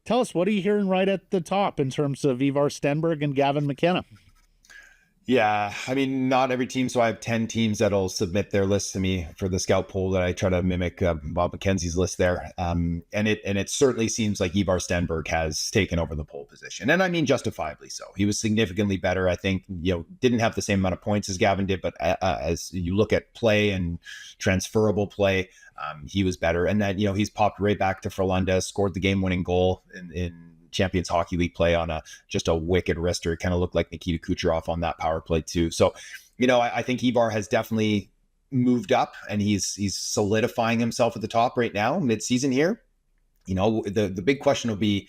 Tell us, what are you hearing right at the top in terms of Ivar Stenberg and Gavin McKenna? Yeah, I mean, not every team. So I have 10 teams that'll submit their list to me for the scout poll that I try to mimic Bob McKenzie's list there. And it certainly seems like Ivar Stenberg has taken over the pole position. And I mean, justifiably so. He was significantly better. I think, didn't have the same amount of points as Gavin did, but as you look at play and transferable play, he was better. And that, he's popped right back to Frölunda, scored the game-winning goal in Champions Hockey League play on just a wicked wrister. It kind of looked like Nikita Kucherov on that power play too. So, I think Ivar has definitely moved up, and he's solidifying himself at the top right now, mid-season here. The big question will be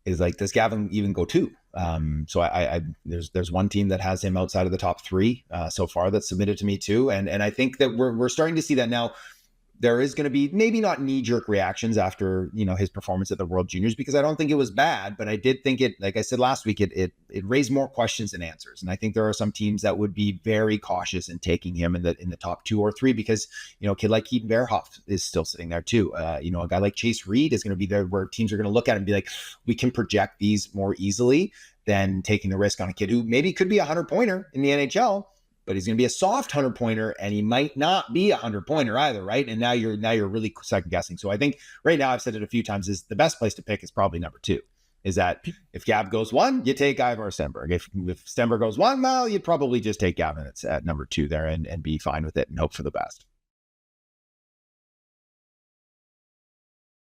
is like, does Gavin even go two? So I there's one team that has him outside of the top three so far that's submitted to me too, and I think that we're starting to see that now. There is going to be maybe not knee-jerk reactions after, his performance at the World Juniors, because I don't think it was bad, but I did think it, like I said last week, it raised more questions than answers. And I think there are some teams that would be very cautious in taking him in the top 2 or 3, because, a kid like Keaton Verhoff is still sitting there too. A guy like Chase Reed is going to be there, where teams are going to look at it and be like, we can project these more easily than taking the risk on a kid who maybe could be a 100-pointer in the NHL, but he's going to be a soft 100-pointer, and he might not be a 100-pointer either, right? And now you're really second guessing. So I think right now, I've said it a few times, is the best place to pick is probably number 2. Is that if Gav goes 1, you take Ivar Stenberg. If Stenberg goes 1, well, you'd probably just take Gavin at number 2 there and be fine with it and hope for the best.